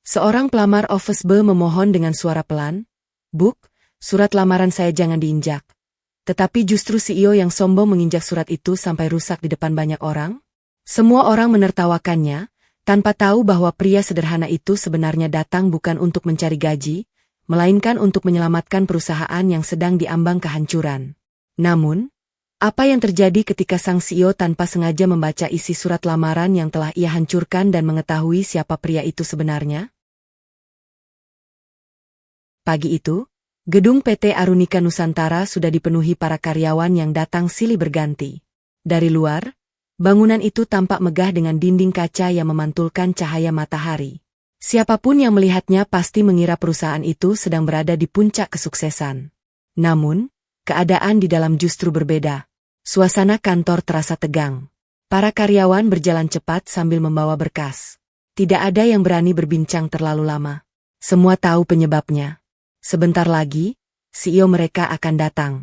Seorang pelamar office B memohon dengan suara pelan, "Buk, surat lamaran saya jangan diinjak." Tetapi justru CEO yang sombong menginjak surat itu sampai rusak di depan banyak orang. Semua orang menertawakannya, tanpa tahu bahwa pria sederhana itu sebenarnya datang bukan untuk mencari gaji, melainkan untuk menyelamatkan perusahaan yang sedang diambang kehancuran. Namun, apa yang terjadi ketika sang CEO tanpa sengaja membaca isi surat lamaran yang telah ia hancurkan dan mengetahui siapa pria itu sebenarnya? Pagi itu, gedung PT Arunika Nusantara sudah dipenuhi para karyawan yang datang silih berganti. Dari luar, bangunan itu tampak megah dengan dinding kaca yang memantulkan cahaya matahari. Siapapun yang melihatnya pasti mengira perusahaan itu sedang berada di puncak kesuksesan. Namun, keadaan di dalam justru berbeda. Suasana kantor terasa tegang. Para karyawan berjalan cepat sambil membawa berkas. Tidak ada yang berani berbincang terlalu lama. Semua tahu penyebabnya. Sebentar lagi, CEO mereka akan datang.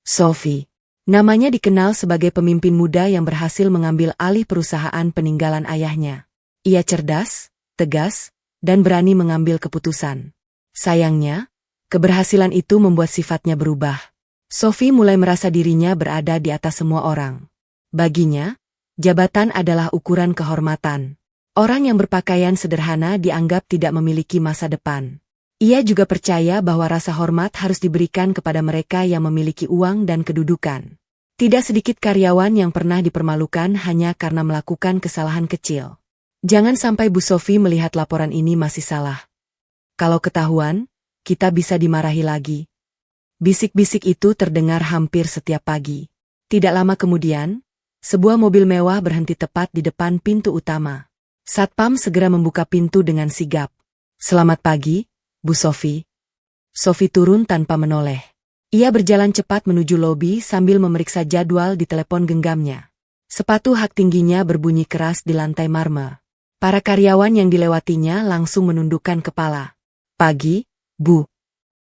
Sophie. Namanya dikenal sebagai pemimpin muda yang berhasil mengambil alih perusahaan peninggalan ayahnya. Ia cerdas, tegas, dan berani mengambil keputusan. Sayangnya, keberhasilan itu membuat sifatnya berubah. Sophie mulai merasa dirinya berada di atas semua orang. Baginya, jabatan adalah ukuran kehormatan. Orang yang berpakaian sederhana dianggap tidak memiliki masa depan. Ia juga percaya bahwa rasa hormat harus diberikan kepada mereka yang memiliki uang dan kedudukan. Tidak sedikit karyawan yang pernah dipermalukan hanya karena melakukan kesalahan kecil. Jangan sampai Bu Sophie melihat laporan ini masih salah. Kalau ketahuan, kita bisa dimarahi lagi. Bisik-bisik itu terdengar hampir setiap pagi. Tidak lama kemudian, sebuah mobil mewah berhenti tepat di depan pintu utama. Satpam segera membuka pintu dengan sigap. "Selamat pagi, Bu Sophie." Sophie turun tanpa menoleh. Ia berjalan cepat menuju lobi sambil memeriksa jadwal di telepon genggamnya. Sepatu hak tingginya berbunyi keras di lantai marmer. Para karyawan yang dilewatinya langsung menundukkan kepala. "Pagi, Bu."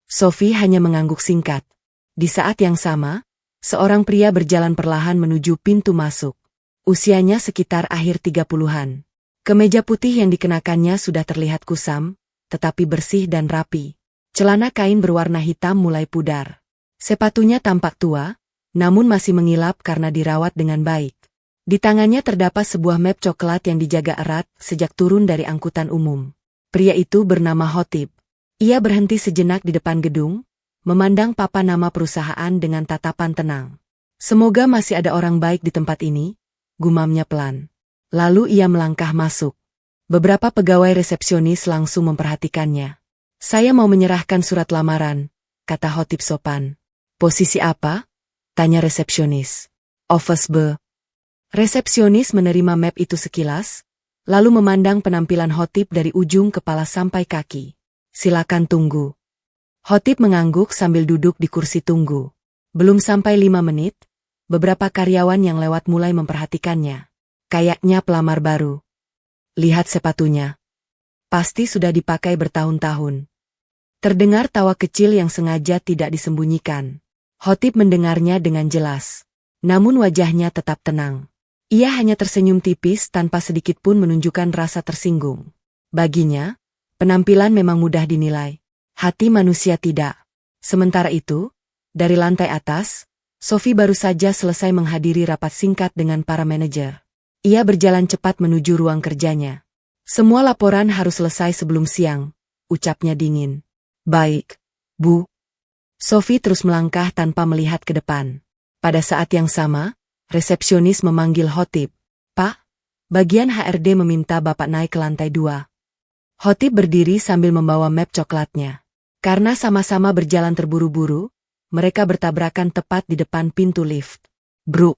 Sophie hanya mengangguk singkat. Di saat yang sama, seorang pria berjalan perlahan menuju pintu masuk. Usianya sekitar akhir 30-an. Kemeja putih yang dikenakannya sudah terlihat kusam, tetapi bersih dan rapi. Celana kain berwarna hitam mulai pudar. Sepatunya tampak tua, namun masih mengilap karena dirawat dengan baik. Di tangannya terdapat sebuah map coklat yang dijaga erat sejak turun dari angkutan umum. Pria itu bernama Hotip. Ia berhenti sejenak di depan gedung, memandang papan nama perusahaan dengan tatapan tenang. "Semoga masih ada orang baik di tempat ini," gumamnya pelan. Lalu ia melangkah masuk. Beberapa pegawai resepsionis langsung memperhatikannya. "Saya mau menyerahkan surat lamaran," kata Hotip sopan. "Posisi apa?" tanya resepsionis. "Office B." Resepsionis menerima map itu sekilas, lalu memandang penampilan Hotip dari ujung kepala sampai kaki. "Silakan tunggu." Hotip mengangguk sambil duduk di kursi tunggu. Belum sampai 5 menit, beberapa karyawan yang lewat mulai memperhatikannya. Kayaknya pelamar baru. "Lihat sepatunya. Pasti sudah dipakai bertahun-tahun." Terdengar tawa kecil yang sengaja tidak disembunyikan. Hotip mendengarnya dengan jelas. Namun wajahnya tetap tenang. Ia hanya tersenyum tipis tanpa sedikit pun menunjukkan rasa tersinggung. Baginya, penampilan memang mudah dinilai. Hati manusia tidak. Sementara itu, dari lantai atas, Sophie baru saja selesai menghadiri rapat singkat dengan para manajer. Ia berjalan cepat menuju ruang kerjanya. "Semua laporan harus selesai sebelum siang," ucapnya dingin. "Baik, Bu." Sophie terus melangkah tanpa melihat ke depan. Pada saat yang sama, resepsionis memanggil Hotip. "Pak, bagian HRD meminta Bapak naik ke lantai 2. Hotip berdiri sambil membawa map coklatnya. Karena sama-sama berjalan terburu-buru, mereka bertabrakan tepat di depan pintu lift. Bruk!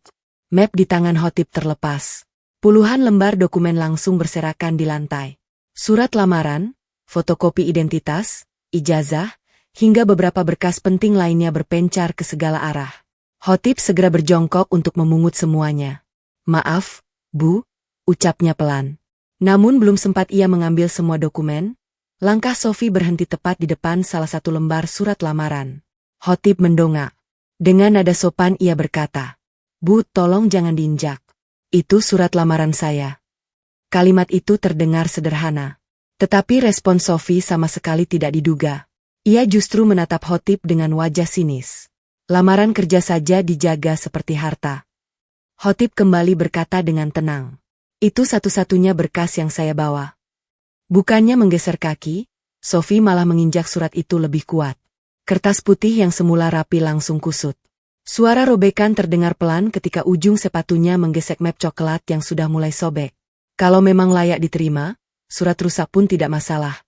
Map di tangan Hotip terlepas. Puluhan lembar dokumen langsung berserakan di lantai. Surat lamaran, fotokopi identitas, ijazah, hingga beberapa berkas penting lainnya berpencar ke segala arah. Hotip segera berjongkok untuk memungut semuanya. "Maaf, Bu," ucapnya pelan. Namun belum sempat ia mengambil semua dokumen, langkah Sophie berhenti tepat di depan salah satu lembar surat lamaran. Hotip mendongak. Dengan nada sopan ia berkata, "Bu, tolong jangan diinjak. Itu surat lamaran saya." Kalimat itu terdengar sederhana. Tetapi respon Sofi sama sekali tidak diduga. Ia justru menatap Khotib dengan wajah sinis. Lamaran kerja saja dijaga seperti harta. Khotib kembali berkata dengan tenang. Itu satu-satunya berkas yang saya bawa. Bukannya menggeser kaki, Sofi malah menginjak surat itu lebih kuat. Kertas putih yang semula rapi langsung kusut. Suara robekan terdengar pelan ketika ujung sepatunya menggesek map coklat yang sudah mulai sobek. Kalau memang layak diterima, surat rusak pun tidak masalah.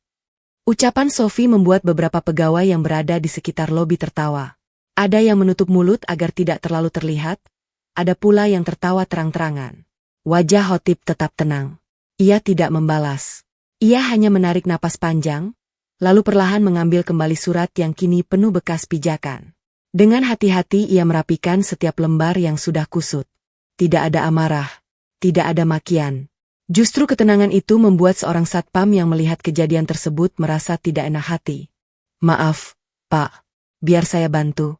Ucapan Sofi membuat beberapa pegawai yang berada di sekitar lobi tertawa. Ada yang menutup mulut agar tidak terlalu terlihat, ada pula yang tertawa terang-terangan. Wajah Khotib tetap tenang. Ia tidak membalas. Ia hanya menarik napas panjang, lalu perlahan mengambil kembali surat yang kini penuh bekas pijakan. Dengan hati-hati ia merapikan setiap lembar yang sudah kusut. Tidak ada amarah, tidak ada makian. Justru ketenangan itu membuat seorang satpam yang melihat kejadian tersebut merasa tidak enak hati. Maaf, Pak. Biar saya bantu.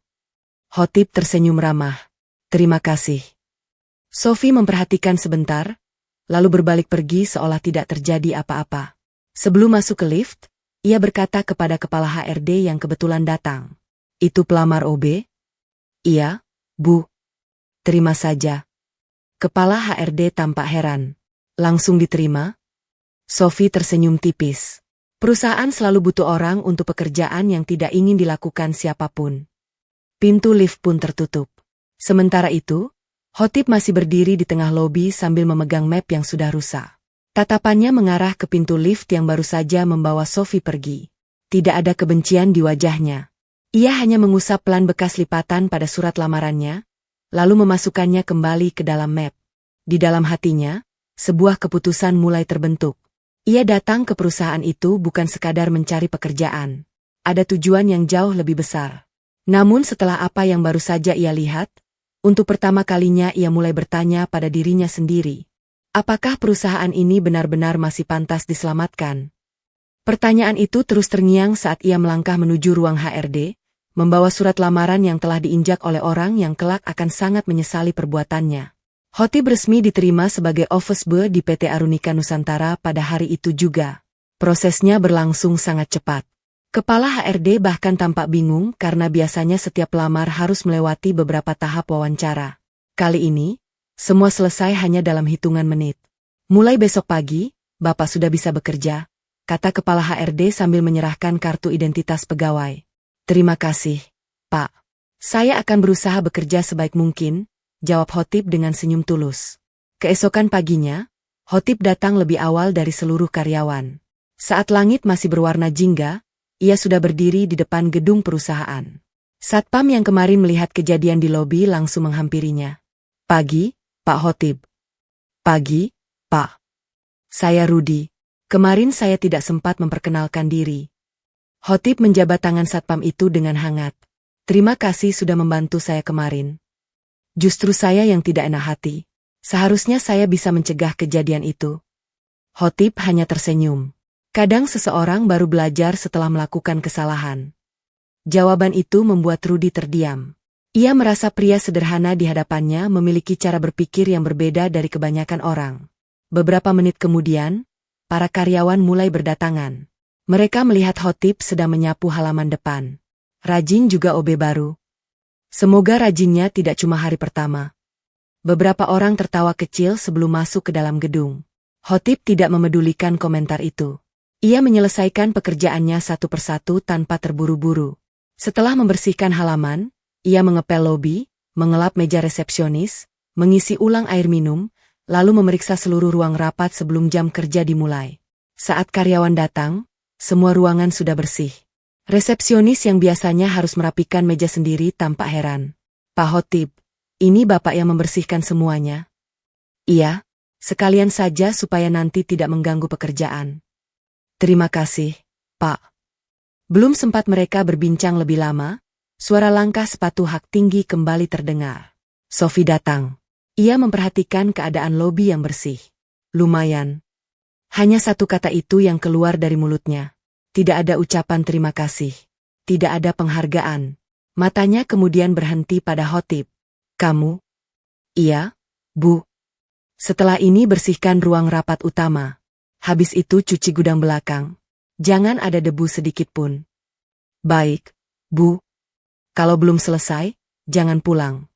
Khotib tersenyum ramah. Terima kasih. Sofi memperhatikan sebentar, lalu berbalik pergi seolah tidak terjadi apa-apa. Sebelum masuk ke lift, ia berkata kepada kepala HRD yang kebetulan datang. Itu pelamar OB? Iya, Bu. Terima saja. Kepala HRD tampak heran. Langsung diterima? Sofi tersenyum tipis. Perusahaan selalu butuh orang untuk pekerjaan yang tidak ingin dilakukan siapapun. Pintu lift pun tertutup. Sementara itu, Khotib masih berdiri di tengah lobi sambil memegang map yang sudah rusak. Tatapannya mengarah ke pintu lift yang baru saja membawa Sofi pergi. Tidak ada kebencian di wajahnya. Ia hanya mengusap pelan bekas lipatan pada surat lamarannya, lalu memasukkannya kembali ke dalam map. Di dalam hatinya, sebuah keputusan mulai terbentuk. Ia datang ke perusahaan itu bukan sekadar mencari pekerjaan. Ada tujuan yang jauh lebih besar. Namun setelah apa yang baru saja ia lihat, untuk pertama kalinya ia mulai bertanya pada dirinya sendiri. Apakah perusahaan ini benar-benar masih pantas diselamatkan? Pertanyaan itu terus terngiang saat ia melangkah menuju ruang HRD, membawa surat lamaran yang telah diinjak oleh orang yang kelak akan sangat menyesali perbuatannya. Khotib resmi diterima sebagai office boy di PT Arunika Nusantara pada hari itu juga. Prosesnya berlangsung sangat cepat. Kepala HRD bahkan tampak bingung karena biasanya setiap pelamar harus melewati beberapa tahap wawancara. Kali ini, semua selesai hanya dalam hitungan menit. Mulai besok pagi, Bapak sudah bisa bekerja, kata Kepala HRD sambil menyerahkan kartu identitas pegawai. Terima kasih, Pak. Saya akan berusaha bekerja sebaik mungkin, jawab Khotib dengan senyum tulus. Keesokan paginya, Khotib datang lebih awal dari seluruh karyawan. Saat langit masih berwarna jingga, ia sudah berdiri di depan gedung perusahaan. Satpam yang kemarin melihat kejadian di lobi langsung menghampirinya. Pagi, Pak Khotib. Pagi, Pak. Saya Rudi. Kemarin saya tidak sempat memperkenalkan diri. Khotib menjabat tangan satpam itu dengan hangat. Terima kasih sudah membantu saya kemarin. Justru saya yang tidak enak hati. Seharusnya saya bisa mencegah kejadian itu. Khotib hanya tersenyum. Kadang seseorang baru belajar setelah melakukan kesalahan. Jawaban itu membuat Rudi terdiam. Ia merasa pria sederhana di hadapannya memiliki cara berpikir yang berbeda dari kebanyakan orang. Beberapa menit kemudian, para karyawan mulai berdatangan. Mereka melihat Khotib sedang menyapu halaman depan. Rajin juga OB baru. Semoga rajinnya tidak cuma hari pertama. Beberapa orang tertawa kecil sebelum masuk ke dalam gedung. Khotib tidak memedulikan komentar itu. Ia menyelesaikan pekerjaannya satu persatu tanpa terburu-buru. Setelah membersihkan halaman, ia mengepel lobi, mengelap meja resepsionis, mengisi ulang air minum, lalu memeriksa seluruh ruang rapat sebelum jam kerja dimulai. Saat karyawan datang, semua ruangan sudah bersih. Resepsionis yang biasanya harus merapikan meja sendiri tampak heran. Pak Khotib, ini Bapak yang membersihkan semuanya? Iya, sekalian saja supaya nanti tidak mengganggu pekerjaan. Terima kasih, Pak. Belum sempat mereka berbincang lebih lama, suara langkah sepatu hak tinggi kembali terdengar. Sofi datang. Ia memperhatikan keadaan lobi yang bersih. Lumayan. Hanya satu kata itu yang keluar dari mulutnya. Tidak ada ucapan terima kasih. Tidak ada penghargaan. Matanya kemudian berhenti pada Khotib. Kamu? Iya, Bu. Setelah ini bersihkan ruang rapat utama. Habis itu cuci gudang belakang. Jangan ada debu sedikit pun. Baik, Bu. Kalau belum selesai, jangan pulang.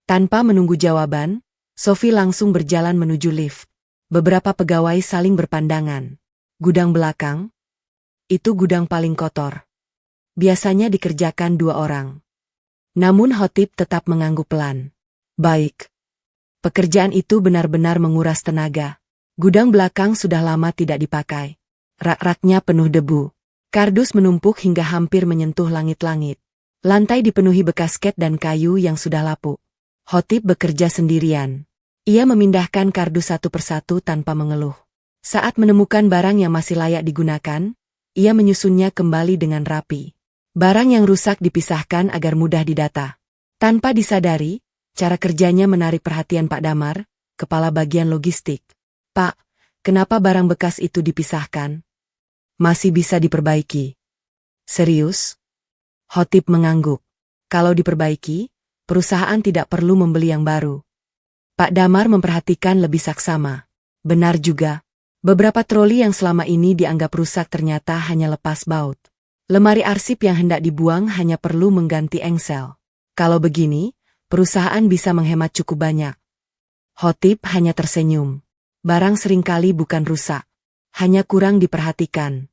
Tanpa menunggu jawaban, Sophie langsung berjalan menuju lift. Beberapa pegawai saling berpandangan. Gudang belakang? Itu gudang paling kotor. Biasanya dikerjakan 2 orang. Namun Khotib tetap mengangguk pelan. Baik. Pekerjaan itu benar-benar menguras tenaga. Gudang belakang sudah lama tidak dipakai. Rak-raknya penuh debu. Kardus menumpuk hingga hampir menyentuh langit-langit. Lantai dipenuhi bekas cat dan kayu yang sudah lapuk. Khotib bekerja sendirian. Ia memindahkan kardus satu persatu tanpa mengeluh. Saat menemukan barang yang masih layak digunakan, ia menyusunnya kembali dengan rapi. Barang yang rusak dipisahkan agar mudah didata. Tanpa disadari, cara kerjanya menarik perhatian Pak Damar, kepala bagian logistik. Pak, kenapa barang bekas itu dipisahkan? Masih bisa diperbaiki. Serius? Khotib mengangguk. Kalau diperbaiki, perusahaan tidak perlu membeli yang baru. Pak Damar memperhatikan lebih saksama. Benar juga. Beberapa troli yang selama ini dianggap rusak ternyata hanya lepas baut. Lemari arsip yang hendak dibuang hanya perlu mengganti engsel. Kalau begini, perusahaan bisa menghemat cukup banyak. Khotib hanya tersenyum. Barang seringkali bukan rusak. Hanya kurang diperhatikan.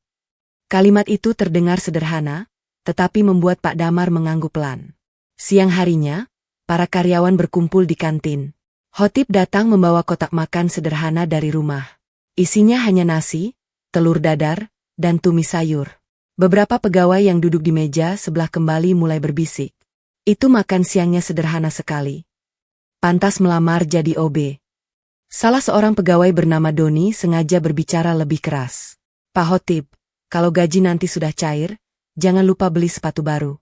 Kalimat itu terdengar sederhana, tetapi membuat Pak Damar mengangguk pelan. Siang harinya, para karyawan berkumpul di kantin. Khotib datang membawa kotak makan sederhana dari rumah. Isinya hanya nasi, telur dadar, dan tumis sayur. Beberapa pegawai yang duduk di meja sebelah kembali mulai berbisik. Itu makan siangnya sederhana sekali. Pantas melamar jadi OB. Salah seorang pegawai bernama Doni sengaja berbicara lebih keras. Pak Khotib, kalau gaji nanti sudah cair, jangan lupa beli sepatu baru.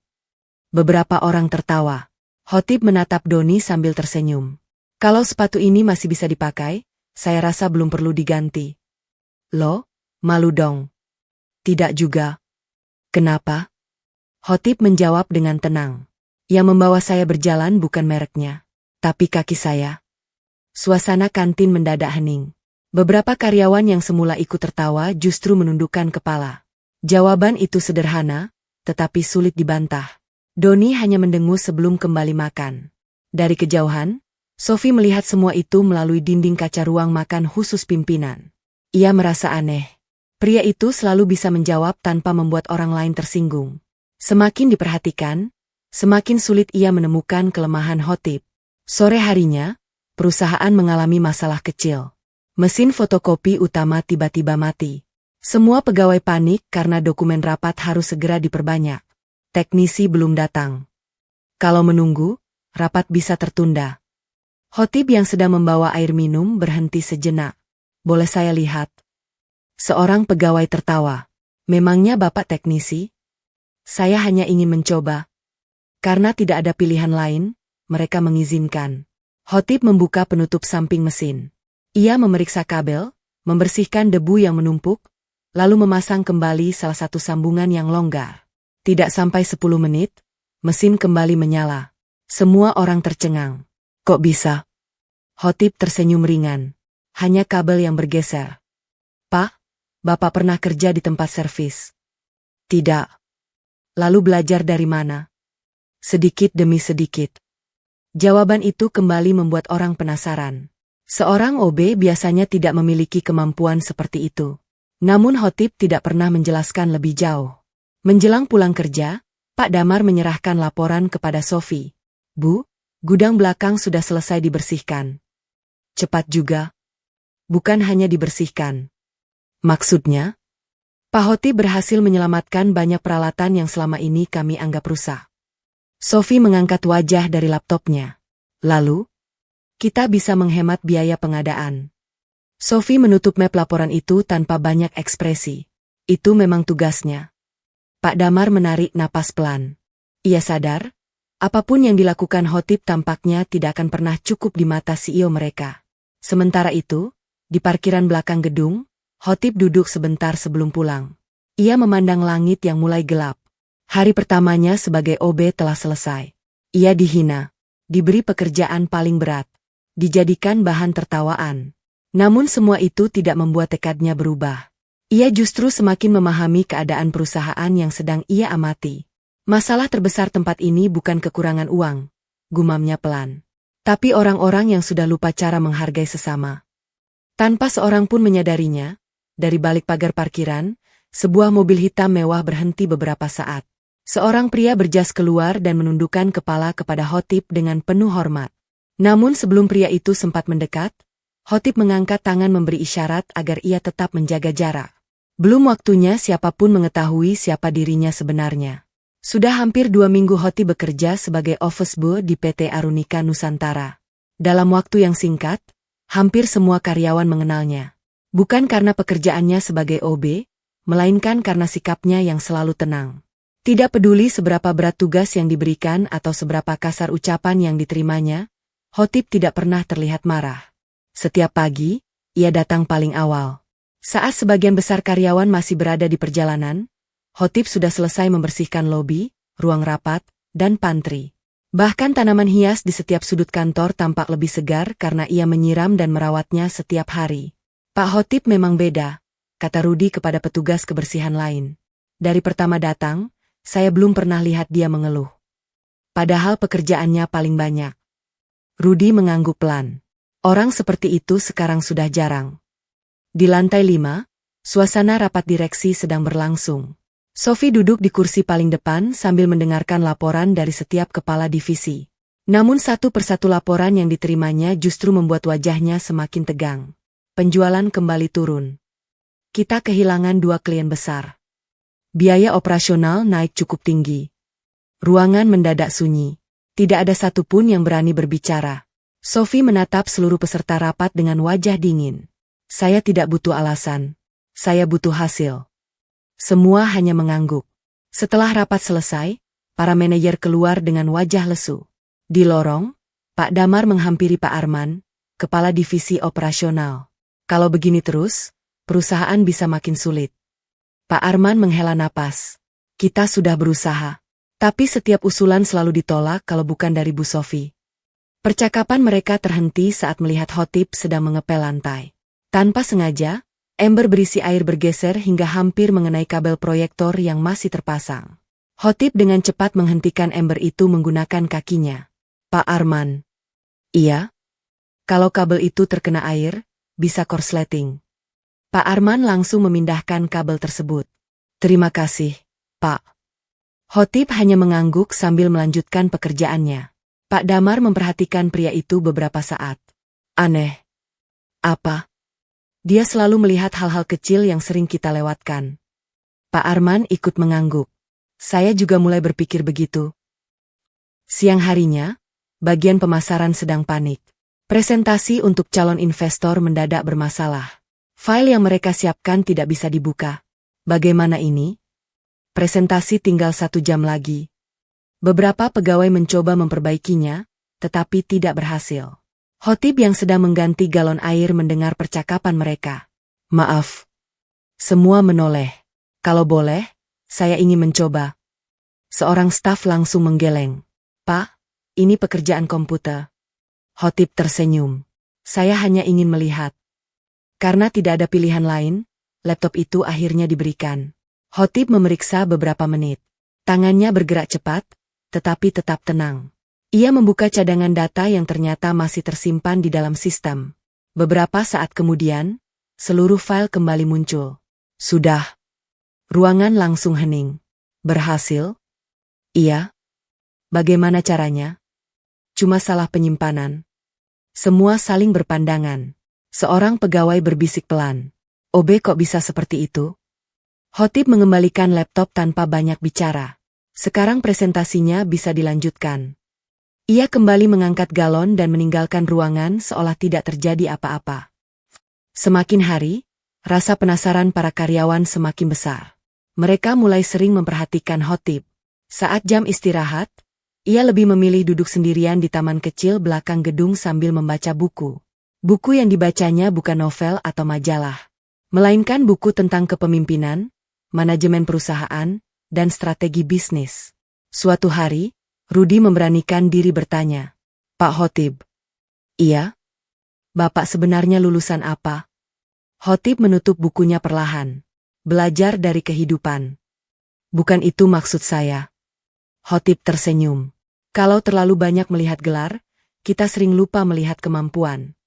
Beberapa orang tertawa. Khotib menatap Doni sambil tersenyum. Kalau sepatu ini masih bisa dipakai, saya rasa belum perlu diganti. Loh, malu dong. Tidak juga. Kenapa? Khotib menjawab dengan tenang. Yang membawa saya berjalan bukan mereknya, tapi kaki saya. Suasana kantin mendadak hening. Beberapa karyawan yang semula ikut tertawa justru menundukkan kepala. Jawaban itu sederhana, tetapi sulit dibantah. Doni hanya mendengus sebelum kembali makan. Dari kejauhan, Sophie melihat semua itu melalui dinding kaca ruang makan khusus pimpinan. Ia merasa aneh. Pria itu selalu bisa menjawab tanpa membuat orang lain tersinggung. Semakin diperhatikan, semakin sulit ia menemukan kelemahan Khotib. Sore harinya, perusahaan mengalami masalah kecil. Mesin fotokopi utama tiba-tiba mati. Semua pegawai panik karena dokumen rapat harus segera diperbanyak. Teknisi belum datang. Kalau menunggu, rapat bisa tertunda. Khotib yang sedang membawa air minum berhenti sejenak. Boleh saya lihat? Seorang pegawai tertawa. Memangnya Bapak teknisi? Saya hanya ingin mencoba. Karena tidak ada pilihan lain, mereka mengizinkan. Khotib membuka penutup samping mesin. Ia memeriksa kabel, membersihkan debu yang menumpuk, lalu memasang kembali salah satu sambungan yang longgar. Tidak sampai 10 menit, mesin kembali menyala. Semua orang tercengang. Kok bisa? Khotib tersenyum ringan. Hanya kabel yang bergeser. Pak, Bapak pernah kerja di tempat servis? Tidak. Lalu belajar dari mana? Sedikit demi sedikit. Jawaban itu kembali membuat orang penasaran. Seorang OB biasanya tidak memiliki kemampuan seperti itu. Namun Khotib tidak pernah menjelaskan lebih jauh. Menjelang pulang kerja, Pak Damar menyerahkan laporan kepada Sophie. Bu, gudang belakang sudah selesai dibersihkan. Cepat juga. Bukan hanya dibersihkan. Maksudnya? Pak Khotib berhasil menyelamatkan banyak peralatan yang selama ini kami anggap rusak. Sophie mengangkat wajah dari laptopnya. Lalu, kita bisa menghemat biaya pengadaan. Sophie menutup map laporan itu tanpa banyak ekspresi. Itu memang tugasnya. Pak Damar menarik napas pelan. Ia sadar, apapun yang dilakukan Khotib tampaknya tidak akan pernah cukup di mata CEO mereka. Sementara itu, di parkiran belakang gedung, Khotib duduk sebentar sebelum pulang. Ia memandang langit yang mulai gelap. Hari pertamanya sebagai OB telah selesai. Ia dihina, diberi pekerjaan paling berat, dijadikan bahan tertawaan. Namun semua itu tidak membuat tekadnya berubah. Ia justru semakin memahami keadaan perusahaan yang sedang ia amati. Masalah terbesar tempat ini bukan kekurangan uang, gumamnya pelan. Tapi orang-orang yang sudah lupa cara menghargai sesama. Tanpa seorang pun menyadarinya, dari balik pagar parkiran, sebuah mobil hitam mewah berhenti beberapa saat. Seorang pria berjas keluar dan menundukkan kepala kepada Khotib dengan penuh hormat. Namun sebelum pria itu sempat mendekat, Khotib mengangkat tangan memberi isyarat agar ia tetap menjaga jarak. Belum waktunya siapapun mengetahui siapa dirinya sebenarnya. Sudah hampir 2 minggu Khotib bekerja sebagai office boy di PT Arunika Nusantara. Dalam waktu yang singkat, hampir semua karyawan mengenalnya. Bukan karena pekerjaannya sebagai OB, melainkan karena sikapnya yang selalu tenang. Tidak peduli seberapa berat tugas yang diberikan atau seberapa kasar ucapan yang diterimanya, Khotib tidak pernah terlihat marah. Setiap pagi, ia datang paling awal. Saat sebagian besar karyawan masih berada di perjalanan, Khotib sudah selesai membersihkan lobi, ruang rapat, dan pantry. Bahkan tanaman hias di setiap sudut kantor tampak lebih segar karena ia menyiram dan merawatnya setiap hari. Pak Khotib memang beda, kata Rudi kepada petugas kebersihan lain. Dari pertama datang, saya belum pernah lihat dia mengeluh. Padahal pekerjaannya paling banyak. Rudi mengangguk pelan. Orang seperti itu sekarang sudah jarang. Di lantai 5, suasana rapat direksi sedang berlangsung. Sophie duduk di kursi paling depan sambil mendengarkan laporan dari setiap kepala divisi. Namun satu persatu laporan yang diterimanya justru membuat wajahnya semakin tegang. Penjualan kembali turun. Kita kehilangan 2 klien besar. Biaya operasional naik cukup tinggi. Ruangan mendadak sunyi. Tidak ada satupun yang berani berbicara. Sophie menatap seluruh peserta rapat dengan wajah dingin. Saya tidak butuh alasan. Saya butuh hasil. Semua hanya mengangguk. Setelah rapat selesai, para manajer keluar dengan wajah lesu. Di lorong, Pak Damar menghampiri Pak Arman, kepala divisi operasional. Kalau begini terus, perusahaan bisa makin sulit. Pak Arman menghela napas. Kita sudah berusaha. Tapi setiap usulan selalu ditolak kalau bukan dari Bu Sophie. Percakapan mereka terhenti saat melihat Khotib sedang mengepel lantai. Tanpa sengaja, ember berisi air bergeser hingga hampir mengenai kabel proyektor yang masih terpasang. Khotib dengan cepat menghentikan ember itu menggunakan kakinya. Pak Arman. Iya? Kalau kabel itu terkena air, bisa korsleting. Pak Arman langsung memindahkan kabel tersebut. Terima kasih, Pak. Khotib hanya mengangguk sambil melanjutkan pekerjaannya. Pak Damar memperhatikan pria itu beberapa saat. Aneh. Apa? Dia selalu melihat hal-hal kecil yang sering kita lewatkan. Pak Arman ikut mengangguk. Saya juga mulai berpikir begitu. Siang harinya, bagian pemasaran sedang panik. Presentasi untuk calon investor mendadak bermasalah. File yang mereka siapkan tidak bisa dibuka. Bagaimana ini? Presentasi tinggal 1 jam lagi. Beberapa pegawai mencoba memperbaikinya, tetapi tidak berhasil. Khotib yang sedang mengganti galon air mendengar percakapan mereka. Maaf. Semua menoleh. Kalau boleh, saya ingin mencoba. Seorang staf langsung menggeleng. Pak, ini pekerjaan komputer. Khotib tersenyum. Saya hanya ingin melihat. Karena tidak ada pilihan lain, laptop itu akhirnya diberikan. Khotib memeriksa beberapa menit. Tangannya bergerak cepat, tetapi tetap tenang. Ia membuka cadangan data yang ternyata masih tersimpan di dalam sistem. Beberapa saat kemudian, seluruh file kembali muncul. Sudah. Ruangan langsung hening. Berhasil? Iya. Bagaimana caranya? Cuma salah penyimpanan. Semua saling berpandangan. Seorang pegawai berbisik pelan. OB kok bisa seperti itu? Khotib mengembalikan laptop tanpa banyak bicara. Sekarang presentasinya bisa dilanjutkan. Ia kembali mengangkat galon dan meninggalkan ruangan seolah tidak terjadi apa-apa. Semakin hari, rasa penasaran para karyawan semakin besar. Mereka mulai sering memperhatikan Khotib. Saat jam istirahat, ia lebih memilih duduk sendirian di taman kecil belakang gedung sambil membaca buku. Buku yang dibacanya bukan novel atau majalah, melainkan buku tentang kepemimpinan, manajemen perusahaan, dan strategi bisnis. Suatu hari, Rudi memberanikan diri bertanya, Pak Khotib. Iya? Bapak sebenarnya lulusan apa? Khotib menutup bukunya perlahan. Belajar dari kehidupan. Bukan itu maksud saya. Khotib tersenyum. Kalau terlalu banyak melihat gelar, kita sering lupa melihat kemampuan.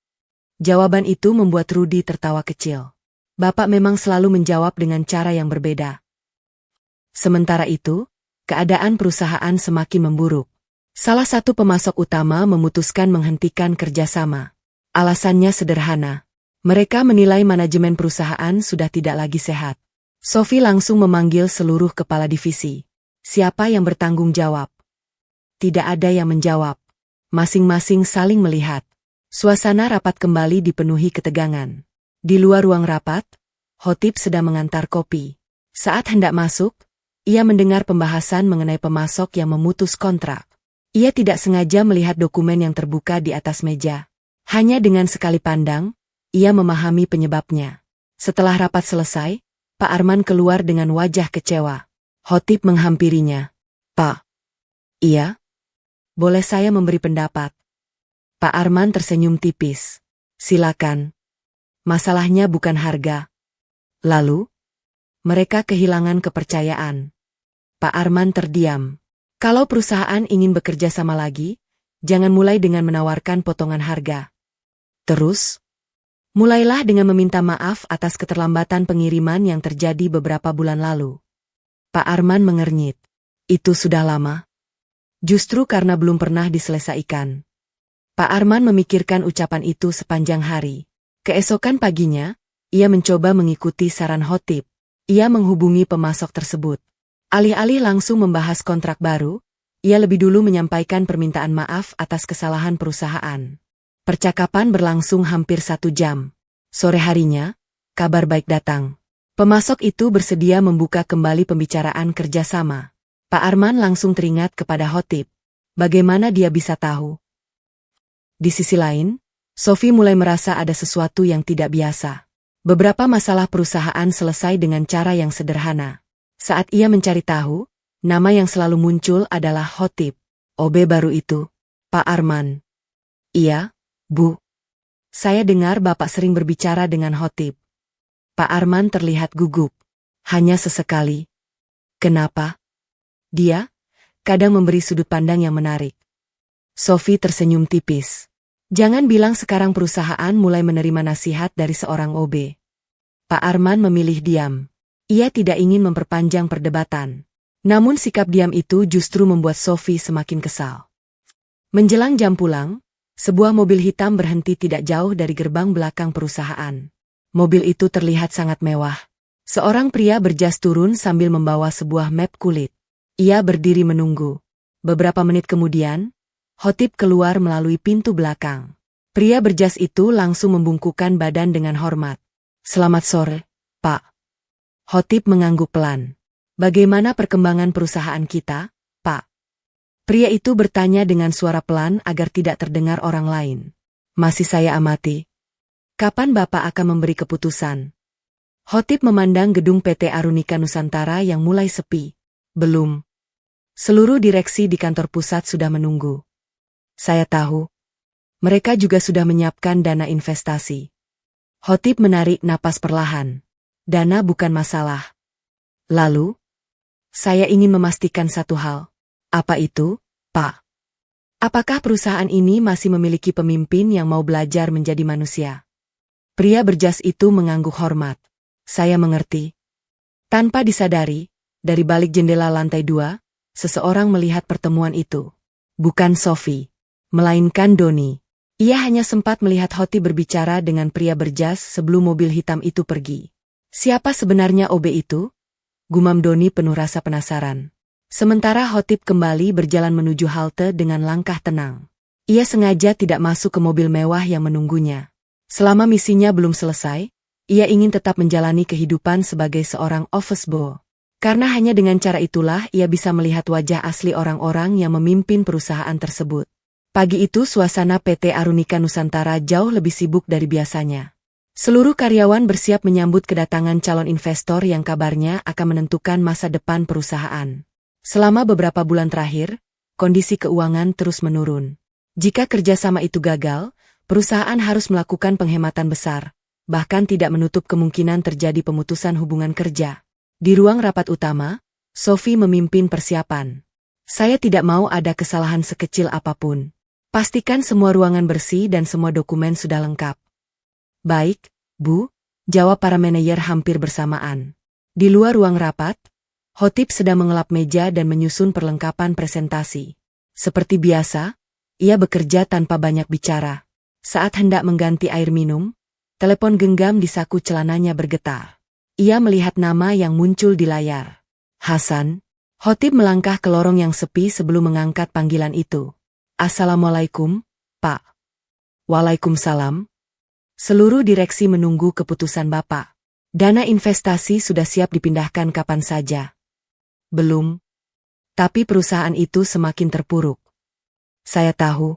Jawaban itu membuat Rudy tertawa kecil. Bapak memang selalu menjawab dengan cara yang berbeda. Sementara itu, keadaan perusahaan semakin memburuk. Salah satu pemasok utama memutuskan menghentikan kerjasama. Alasannya sederhana. Mereka menilai manajemen perusahaan sudah tidak lagi sehat. Sophie langsung memanggil seluruh kepala divisi. Siapa yang bertanggung jawab? Tidak ada yang menjawab. Masing-masing saling melihat. Suasana rapat kembali dipenuhi ketegangan. Di luar ruang rapat, Khotib sedang mengantar kopi. Saat hendak masuk, ia mendengar pembahasan mengenai pemasok yang memutus kontrak. Ia tidak sengaja melihat dokumen yang terbuka di atas meja. Hanya dengan sekali pandang, ia memahami penyebabnya. Setelah rapat selesai, Pak Arman keluar dengan wajah kecewa. Khotib menghampirinya. Pak. Iya? Boleh saya memberi pendapat? Pak Arman tersenyum tipis. Silakan. Masalahnya bukan harga. Lalu? Mereka kehilangan kepercayaan. Pak Arman terdiam. Kalau perusahaan ingin bekerja sama lagi, jangan mulai dengan menawarkan potongan harga. Terus, mulailah dengan meminta maaf atas keterlambatan pengiriman yang terjadi beberapa bulan lalu. Pak Arman mengernyit. Itu sudah lama. Justru karena belum pernah diselesaikan. Pak Arman memikirkan ucapan itu sepanjang hari. Keesokan paginya, ia mencoba mengikuti saran Khotib. Ia menghubungi pemasok tersebut. Alih-alih langsung membahas kontrak baru, ia lebih dulu menyampaikan permintaan maaf atas kesalahan perusahaan. Percakapan berlangsung hampir 1 jam. Sore harinya, kabar baik datang. Pemasok itu bersedia membuka kembali pembicaraan kerjasama. Pak Arman langsung teringat kepada Khotib. Bagaimana dia bisa tahu? Di sisi lain, Sophie mulai merasa ada sesuatu yang tidak biasa. Beberapa masalah perusahaan selesai dengan cara yang sederhana. Saat ia mencari tahu, nama yang selalu muncul adalah Khotib. OB baru itu, Pak Arman. Iya, Bu. Saya dengar Bapak sering berbicara dengan Khotib. Pak Arman terlihat gugup. Hanya sesekali. Kenapa? Dia kadang memberi sudut pandang yang menarik. Sophie tersenyum tipis. Jangan bilang sekarang perusahaan mulai menerima nasihat dari seorang OB. Pak Arman memilih diam. Ia tidak ingin memperpanjang perdebatan. Namun sikap diam itu justru membuat Sophie semakin kesal. Menjelang jam pulang, sebuah mobil hitam berhenti tidak jauh dari gerbang belakang perusahaan. Mobil itu terlihat sangat mewah. Seorang pria berjas turun sambil membawa sebuah map kulit. Ia berdiri menunggu. Beberapa menit kemudian, Khotib keluar melalui pintu belakang. Pria berjas itu langsung membungkukkan badan dengan hormat. Selamat sore, Pak. Khotib mengangguk pelan. Bagaimana perkembangan perusahaan kita, Pak? Pria itu bertanya dengan suara pelan agar tidak terdengar orang lain. Masih saya amati. Kapan Bapak akan memberi keputusan? Khotib memandang gedung PT Arunika Nusantara yang mulai sepi. Belum. Seluruh direksi di kantor pusat sudah menunggu. Saya tahu. Mereka juga sudah menyiapkan dana investasi. Khotib menarik napas perlahan. Dana bukan masalah. Lalu, saya ingin memastikan satu hal. Apa itu, Pak? Apakah perusahaan ini masih memiliki pemimpin yang mau belajar menjadi manusia? Pria berjas itu mengangguk hormat. Saya mengerti. Tanpa disadari, dari balik jendela lantai 2, seseorang melihat pertemuan itu. Bukan Sophie, melainkan Doni. Ia hanya sempat melihat Khotib berbicara dengan pria berjas sebelum mobil hitam itu pergi. Siapa sebenarnya OB itu? Gumam Doni penuh rasa penasaran. Sementara Khotib kembali berjalan menuju halte dengan langkah tenang. Ia sengaja tidak masuk ke mobil mewah yang menunggunya. Selama misinya belum selesai, ia ingin tetap menjalani kehidupan sebagai seorang office boy. Karena hanya dengan cara itulah ia bisa melihat wajah asli orang-orang yang memimpin perusahaan tersebut. Pagi itu suasana PT Arunika Nusantara jauh lebih sibuk dari biasanya. Seluruh karyawan bersiap menyambut kedatangan calon investor yang kabarnya akan menentukan masa depan perusahaan. Selama beberapa bulan terakhir, kondisi keuangan terus menurun. Jika kerjasama itu gagal, Perusahaan harus melakukan penghematan besar, bahkan tidak menutup kemungkinan terjadi pemutusan hubungan kerja. Di ruang rapat utama, Sophie memimpin persiapan. Saya tidak mau ada kesalahan sekecil apapun. Pastikan semua ruangan bersih dan semua dokumen sudah lengkap. Baik, Bu, jawab para manajer hampir bersamaan. Di luar ruang rapat, Khotib sedang mengelap meja dan menyusun perlengkapan presentasi. Seperti biasa, ia bekerja tanpa banyak bicara. Saat hendak mengganti air minum, telepon genggam di saku celananya bergetar. Ia melihat nama yang muncul di layar. Hasan. Khotib melangkah ke lorong yang sepi sebelum mengangkat panggilan itu. Assalamualaikum, Pak. Waalaikumsalam. Seluruh direksi menunggu keputusan Bapak. Dana investasi sudah siap dipindahkan kapan saja. Belum. Tapi perusahaan itu semakin terpuruk. Saya tahu.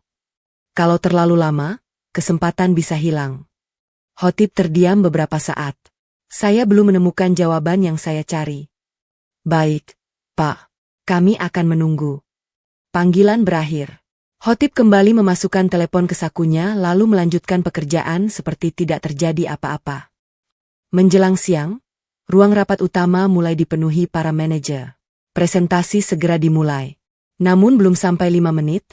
Kalau terlalu lama, kesempatan bisa hilang. Khotib terdiam beberapa saat. Saya belum menemukan jawaban yang saya cari. Baik, Pak. Kami akan menunggu. Panggilan berakhir. Khotib kembali memasukkan telepon ke sakunya lalu melanjutkan pekerjaan seperti tidak terjadi apa-apa. Menjelang siang, ruang rapat utama mulai dipenuhi para manajer. Presentasi segera dimulai. Namun belum sampai 5 menit,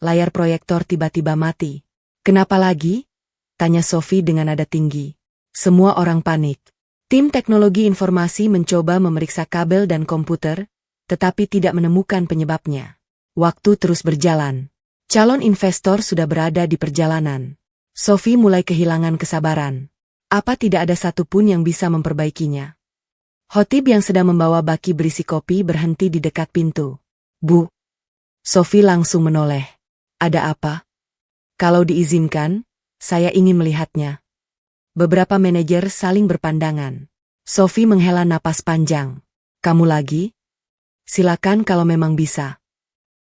layar proyektor tiba-tiba mati. Kenapa lagi? Tanya Sophie dengan nada tinggi. Semua orang panik. Tim teknologi informasi mencoba memeriksa kabel dan komputer, tetapi tidak menemukan penyebabnya. Waktu terus berjalan. Calon investor sudah berada di perjalanan. Sophie mulai kehilangan kesabaran. Apa tidak ada satupun yang bisa memperbaikinya? Khotib yang sedang membawa baki berisi kopi berhenti di dekat pintu. Bu. Sophie langsung menoleh. Ada apa? Kalau diizinkan, saya ingin melihatnya. Beberapa manajer saling berpandangan. Sophie menghela napas panjang. Kamu lagi? Silakan kalau memang bisa.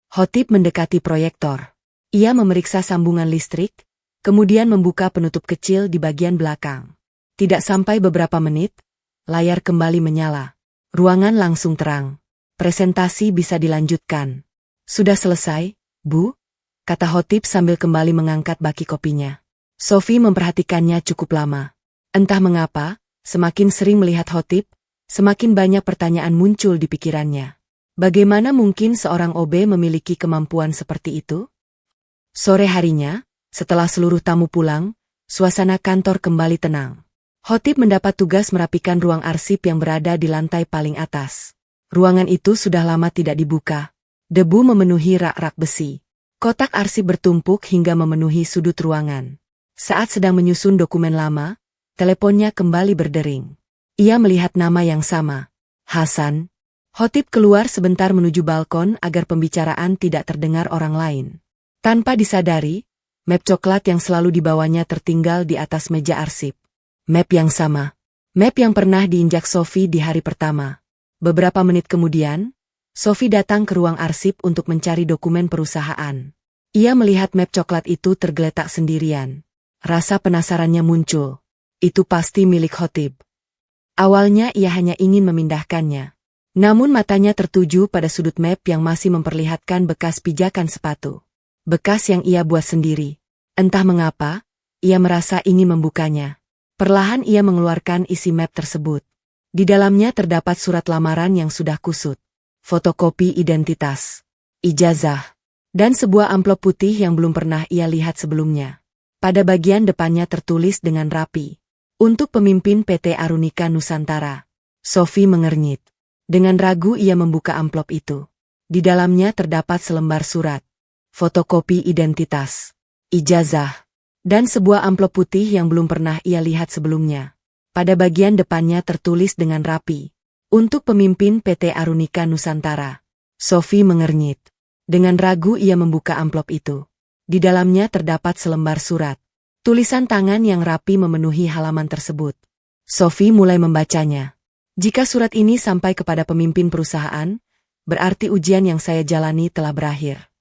Khotib mendekati proyektor. Ia memeriksa sambungan listrik, kemudian membuka penutup kecil di bagian belakang. Tidak sampai beberapa menit, layar kembali menyala. Ruangan langsung terang. Presentasi bisa dilanjutkan. Sudah selesai, Bu? Kata Khotib sambil kembali mengangkat baki kopinya. Sophie memperhatikannya cukup lama. Entah mengapa, semakin sering melihat Khotib, semakin banyak pertanyaan muncul di pikirannya. Bagaimana mungkin seorang OB memiliki kemampuan seperti itu? Sore harinya, setelah seluruh tamu pulang, suasana kantor kembali tenang. Khotib mendapat tugas merapikan ruang arsip yang berada di lantai paling atas. Ruangan itu sudah lama tidak dibuka. Debu memenuhi rak-rak besi. Kotak arsip bertumpuk hingga memenuhi sudut ruangan. Saat sedang menyusun dokumen lama, teleponnya kembali berdering. Ia melihat nama yang sama. Hasan. Khotib keluar sebentar menuju balkon agar pembicaraan tidak terdengar orang lain. Tanpa disadari, map coklat yang selalu dibawanya tertinggal di atas meja arsip. Map yang sama. Map yang pernah diinjak Sophie di hari pertama. Beberapa menit kemudian, Sophie datang ke ruang arsip untuk mencari dokumen perusahaan. Ia melihat map coklat itu tergeletak sendirian. Rasa penasarannya muncul. Itu pasti milik Khotib. Awalnya ia hanya ingin memindahkannya. Namun matanya tertuju pada sudut map yang masih memperlihatkan bekas pijakan sepatu. Bekas yang ia buat sendiri. Entah mengapa, ia merasa ingin membukanya. Perlahan ia mengeluarkan isi map tersebut. Di dalamnya terdapat surat lamaran yang sudah kusut, fotokopi identitas, ijazah, dan sebuah amplop putih yang belum pernah ia lihat sebelumnya. Pada bagian depannya tertulis dengan rapi, untuk pemimpin PT Arunika Nusantara. Sophie mengernyit. Dengan ragu ia membuka amplop itu. Di dalamnya terdapat selembar surat, fotokopi identitas, ijazah, dan sebuah amplop putih yang belum pernah ia lihat sebelumnya. Pada bagian depannya tertulis dengan rapi, untuk pemimpin PT Arunika Nusantara. Sophie mengernyit. Dengan ragu ia membuka amplop itu. Di dalamnya terdapat selembar surat. Tulisan tangan yang rapi memenuhi halaman tersebut. Sophie mulai membacanya. Jika surat ini sampai kepada pemimpin perusahaan, berarti ujian yang saya jalani telah berakhir.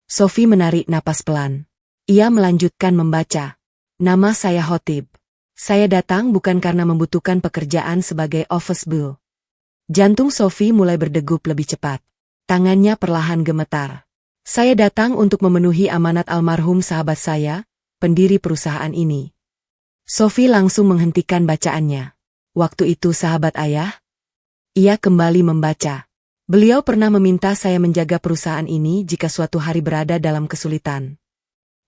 Sophie menarik napas pelan. Ia melanjutkan membaca. Nama saya Khotib. Saya datang bukan karena membutuhkan pekerjaan sebagai office boy. Jantung Sophie mulai berdegup lebih cepat. Tangannya perlahan gemetar. Saya datang untuk memenuhi amanat almarhum sahabat saya, pendiri perusahaan ini. Sophie langsung menghentikan bacaannya. Waktu itu sahabat ayah? Ia kembali membaca. Beliau pernah meminta saya menjaga perusahaan ini jika suatu hari berada dalam kesulitan.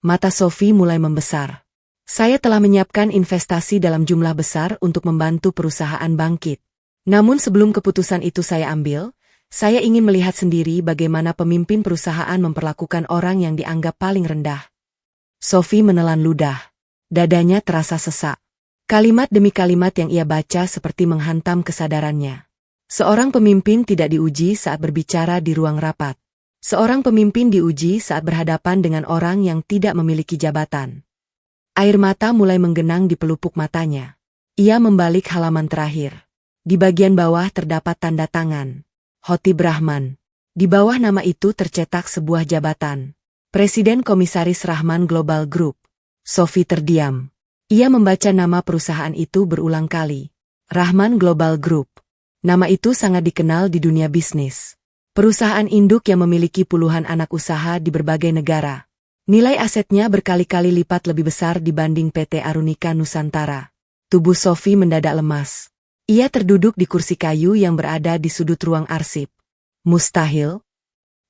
Mata Sophie mulai membesar. Saya telah menyiapkan investasi dalam jumlah besar untuk membantu perusahaan bangkit. Namun sebelum keputusan itu saya ambil, saya ingin melihat sendiri bagaimana pemimpin perusahaan memperlakukan orang yang dianggap paling rendah. Sophie menelan ludah. Dadanya terasa sesak. Kalimat demi kalimat yang ia baca seperti menghantam kesadarannya. Seorang pemimpin tidak diuji saat berbicara di ruang rapat. Seorang pemimpin diuji saat berhadapan dengan orang yang tidak memiliki jabatan. Air mata mulai menggenang di pelupuk matanya. Ia membalik halaman terakhir. Di bagian bawah terdapat tanda tangan. Hotib Rahman. Di bawah nama itu tercetak sebuah jabatan. Presiden Komisaris Rahman Global Group. Sophie terdiam. Ia membaca nama perusahaan itu berulang kali. Rahman Global Group. Nama itu sangat dikenal di dunia bisnis. Perusahaan induk yang memiliki puluhan anak usaha di berbagai negara. Nilai asetnya berkali-kali lipat lebih besar dibanding PT Arunika Nusantara. Tubuh Sophie mendadak lemas. Ia terduduk di kursi kayu yang berada di sudut ruang arsip. Mustahil.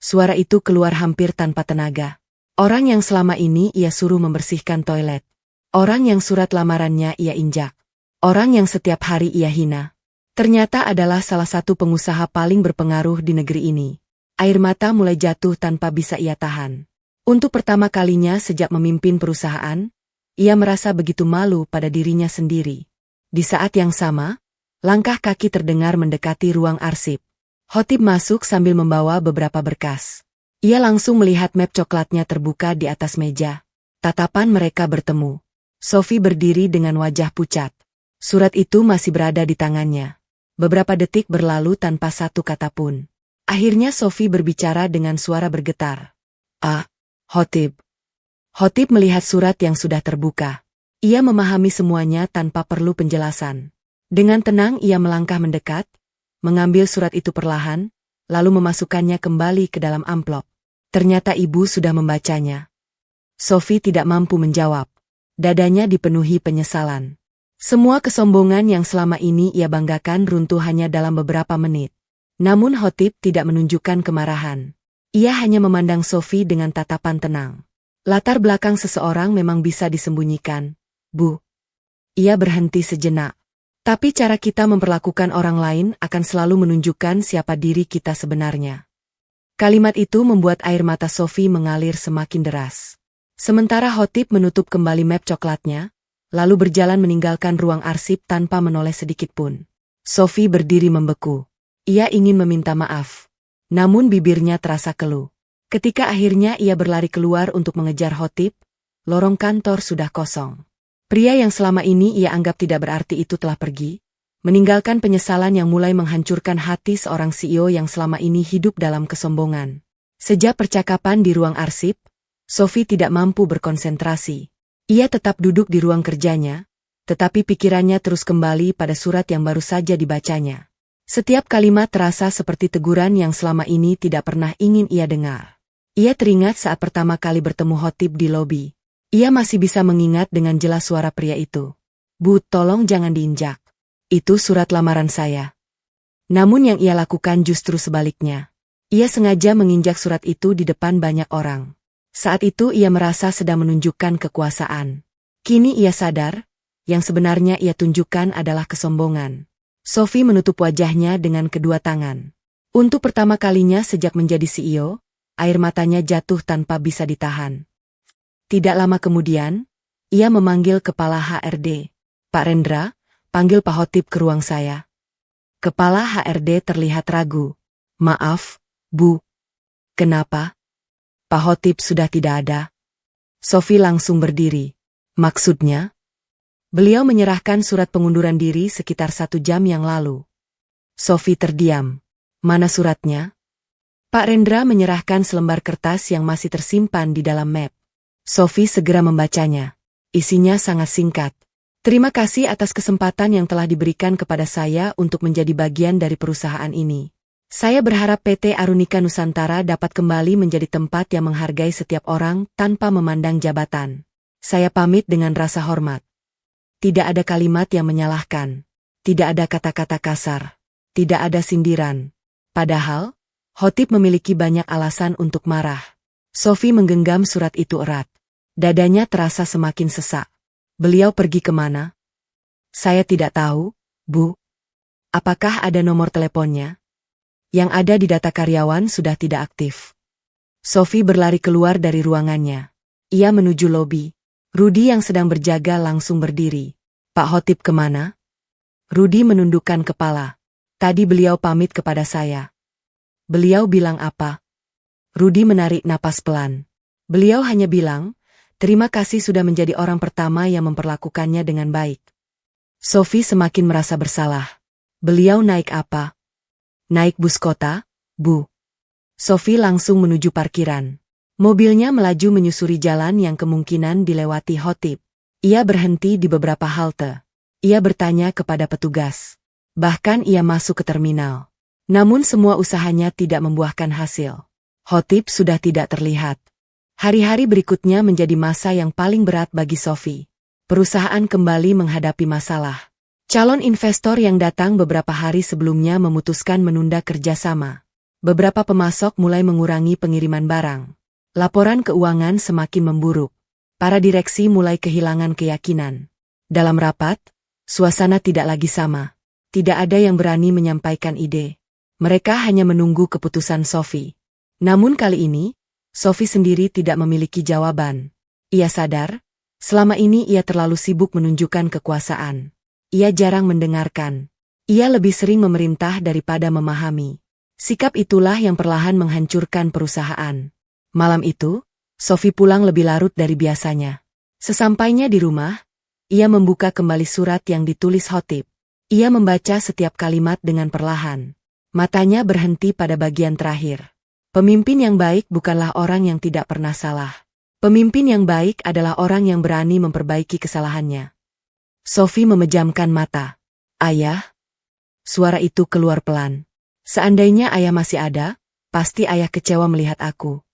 Suara itu keluar hampir tanpa tenaga. Orang yang selama ini ia suruh membersihkan toilet. Orang yang surat lamarannya ia injak. Orang yang setiap hari ia hina. Ternyata adalah salah satu pengusaha paling berpengaruh di negeri ini. Air mata mulai jatuh tanpa bisa ia tahan. Untuk pertama kalinya sejak memimpin perusahaan, ia merasa begitu malu pada dirinya sendiri. Di saat yang sama, langkah kaki terdengar mendekati ruang arsip. Hotib masuk sambil membawa beberapa berkas. Ia langsung melihat map coklatnya terbuka di atas meja. Tatapan mereka bertemu. Sophie berdiri dengan wajah pucat. Surat itu masih berada di tangannya. Beberapa detik berlalu tanpa satu kata pun. Akhirnya Sophie berbicara dengan suara bergetar. Hotib. Hotib melihat surat yang sudah terbuka. Ia memahami semuanya tanpa perlu penjelasan. Dengan tenang ia melangkah mendekat, mengambil surat itu perlahan, lalu memasukkannya kembali ke dalam amplop. Ternyata ibu sudah membacanya. Sophie tidak mampu menjawab. Dadanya dipenuhi penyesalan. Semua kesombongan yang selama ini ia banggakan runtuh hanya dalam beberapa menit. Namun Hotib tidak menunjukkan kemarahan. Ia hanya memandang Sophie dengan tatapan tenang. Latar belakang seseorang memang bisa disembunyikan, Bu. Ia berhenti sejenak. Tapi cara kita memperlakukan orang lain akan selalu menunjukkan siapa diri kita sebenarnya. Kalimat itu membuat air mata Sophie mengalir semakin deras. Sementara Hotib menutup kembali map coklatnya, lalu berjalan meninggalkan ruang arsip tanpa menoleh sedikitpun. Sophie berdiri membeku. Ia ingin meminta maaf. Namun bibirnya terasa keluh. Ketika akhirnya ia berlari keluar untuk mengejar Hotib, lorong kantor sudah kosong. Pria yang selama ini ia anggap tidak berarti itu telah pergi, meninggalkan penyesalan yang mulai menghancurkan hati seorang CEO yang selama ini hidup dalam kesombongan. Sejak percakapan di ruang arsip, Sophie tidak mampu berkonsentrasi. Ia tetap duduk di ruang kerjanya, tetapi pikirannya terus kembali pada surat yang baru saja dibacanya. Setiap kalimat terasa seperti teguran yang selama ini tidak pernah ingin ia dengar. Ia teringat saat pertama kali bertemu Hotib di lobi. Ia masih bisa mengingat dengan jelas suara pria itu. Bu, tolong jangan diinjak. Itu surat lamaran saya. Namun yang ia lakukan justru sebaliknya. Ia sengaja menginjak surat itu di depan banyak orang. Saat itu ia merasa sedang menunjukkan kekuasaan. Kini ia sadar, yang sebenarnya ia tunjukkan adalah kesombongan. Sophie menutup wajahnya dengan kedua tangan. Untuk pertama kalinya sejak menjadi CEO, air matanya jatuh tanpa bisa ditahan. Tidak lama kemudian, ia memanggil kepala HRD. Pak Rendra, panggil Pak Hotib ke ruang saya. Kepala HRD terlihat ragu. Maaf, Bu. Kenapa? Pak Hotib sudah tidak ada. Sophie langsung berdiri. Maksudnya? Beliau menyerahkan surat pengunduran diri sekitar 1 jam yang lalu. Sophie terdiam. Mana suratnya? Pak Rendra menyerahkan selembar kertas yang masih tersimpan di dalam map. Sophie segera membacanya. Isinya sangat singkat. Terima kasih atas kesempatan yang telah diberikan kepada saya untuk menjadi bagian dari perusahaan ini. Saya berharap PT Arunika Nusantara dapat kembali menjadi tempat yang menghargai setiap orang tanpa memandang jabatan. Saya pamit dengan rasa hormat. Tidak ada kalimat yang menyalahkan. Tidak ada kata-kata kasar. Tidak ada sindiran. Padahal, Khotib memiliki banyak alasan untuk marah. Sophie menggenggam surat itu erat. Dadanya terasa semakin sesak. Beliau pergi kemana? Saya tidak tahu, Bu. Apakah ada nomor teleponnya? Yang ada di data karyawan sudah tidak aktif. Sophie berlari keluar dari ruangannya. Ia menuju lobi. Rudy yang sedang berjaga langsung berdiri. Pak Khotib kemana? Rudy menundukkan kepala. Tadi beliau pamit kepada saya. Beliau bilang apa? Rudy menarik napas pelan. Beliau hanya bilang, terima kasih sudah menjadi orang pertama yang memperlakukannya dengan baik. Sophie semakin merasa bersalah. Beliau naik apa? Naik bus kota, Bu. Sophie langsung menuju parkiran. Mobilnya melaju menyusuri jalan yang kemungkinan dilewati Khotib. Ia berhenti di beberapa halte. Ia bertanya kepada petugas. Bahkan ia masuk ke terminal. Namun semua usahanya tidak membuahkan hasil. Khotib sudah tidak terlihat. Hari-hari berikutnya menjadi masa yang paling berat bagi Sophie. Perusahaan kembali menghadapi masalah. Calon investor yang datang beberapa hari sebelumnya memutuskan menunda kerjasama. Beberapa pemasok mulai mengurangi pengiriman barang. Laporan keuangan semakin memburuk. Para direksi mulai kehilangan keyakinan. Dalam rapat, suasana tidak lagi sama. Tidak ada yang berani menyampaikan ide. Mereka hanya menunggu keputusan Sophie. Namun kali ini, Sophie sendiri tidak memiliki jawaban. Ia sadar, selama ini ia terlalu sibuk menunjukkan kekuasaan. Ia jarang mendengarkan. Ia lebih sering memerintah daripada memahami. Sikap itulah yang perlahan menghancurkan perusahaan. Malam itu, Sophie pulang lebih larut dari biasanya. Sesampainya di rumah, ia membuka kembali surat yang ditulis Khotib. Ia membaca setiap kalimat dengan perlahan. Matanya berhenti pada bagian terakhir. Pemimpin yang baik bukanlah orang yang tidak pernah salah. Pemimpin yang baik adalah orang yang berani memperbaiki kesalahannya. Sophie memejamkan mata. Ayah? Suara itu keluar pelan. Seandainya ayah masih ada, pasti ayah kecewa melihat aku.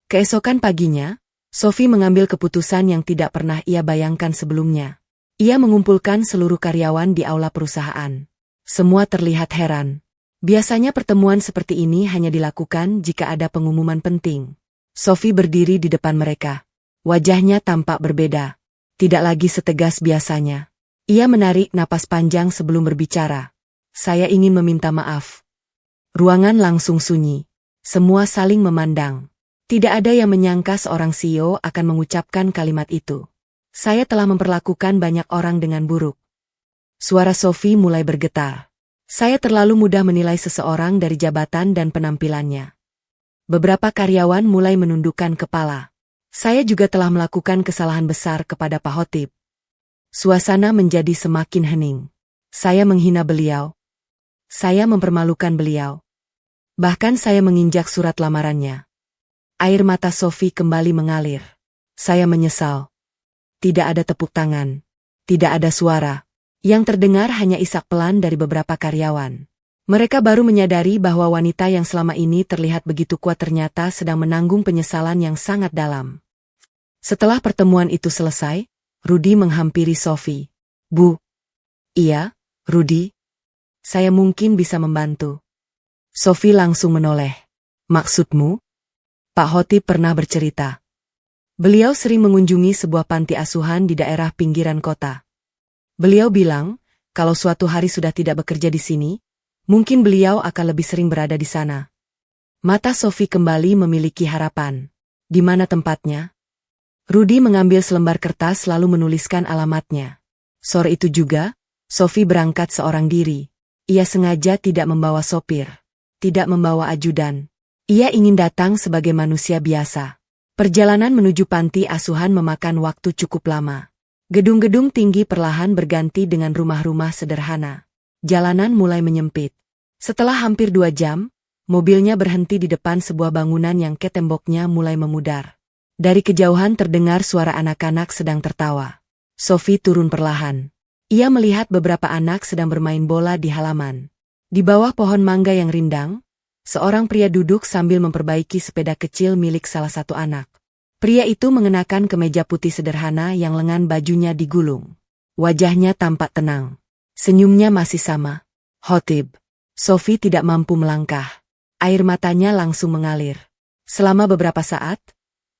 Keesokan paginya, Sophie mengambil keputusan yang tidak pernah ia bayangkan sebelumnya. Ia mengumpulkan seluruh karyawan di aula perusahaan. Semua terlihat heran. Biasanya pertemuan seperti ini hanya dilakukan jika ada pengumuman penting. Sophie berdiri di depan mereka. Wajahnya tampak berbeda. Tidak lagi setegas biasanya. Ia menarik napas panjang sebelum berbicara. Saya ingin meminta maaf. Ruangan langsung sunyi. Semua saling memandang. Tidak ada yang menyangka seorang CEO akan mengucapkan kalimat itu. Saya telah memperlakukan banyak orang dengan buruk. Suara Sophie mulai bergetar. Saya terlalu mudah menilai seseorang dari jabatan dan penampilannya. Beberapa karyawan mulai menundukkan kepala. Saya juga telah melakukan kesalahan besar kepada Pak Khotib. Suasana menjadi semakin hening. Saya menghina beliau. Saya mempermalukan beliau. Bahkan saya menginjak surat lamarannya. Air mata Sophie kembali mengalir. Saya menyesal. Tidak ada tepuk tangan. Tidak ada suara. Yang terdengar hanya isak pelan dari beberapa karyawan. Mereka baru menyadari bahwa wanita yang selama ini terlihat begitu kuat ternyata sedang menanggung penyesalan yang sangat dalam. Setelah pertemuan itu selesai, Rudy menghampiri Sophie. Bu. Iya, Rudy. Saya mungkin bisa membantu. Sophie langsung menoleh. Maksudmu? Pak Khotib pernah bercerita. Beliau sering mengunjungi sebuah panti asuhan di daerah pinggiran kota. Beliau bilang, kalau suatu hari sudah tidak bekerja di sini, mungkin beliau akan lebih sering berada di sana. Mata Sophie kembali memiliki harapan. Di mana tempatnya? Rudy mengambil selembar kertas lalu menuliskan alamatnya. Sore itu juga, Sophie berangkat seorang diri. Ia sengaja tidak membawa sopir. Tidak membawa ajudan. Ia ingin datang sebagai manusia biasa. Perjalanan menuju panti asuhan memakan waktu cukup lama. Gedung-gedung tinggi perlahan berganti dengan rumah-rumah sederhana. Jalanan mulai menyempit. Setelah hampir 2 jam, mobilnya berhenti di depan sebuah bangunan yang temboknya mulai memudar. Dari kejauhan terdengar suara anak-anak sedang tertawa. Sophie turun perlahan. Ia melihat beberapa anak sedang bermain bola di halaman. Di bawah pohon mangga yang rindang, seorang pria duduk sambil memperbaiki sepeda kecil milik salah satu anak. Pria itu mengenakan kemeja putih sederhana yang lengan bajunya digulung. Wajahnya tampak tenang. Senyumnya masih sama. Khotib. Sophie tidak mampu melangkah. Air matanya langsung mengalir. Selama beberapa saat,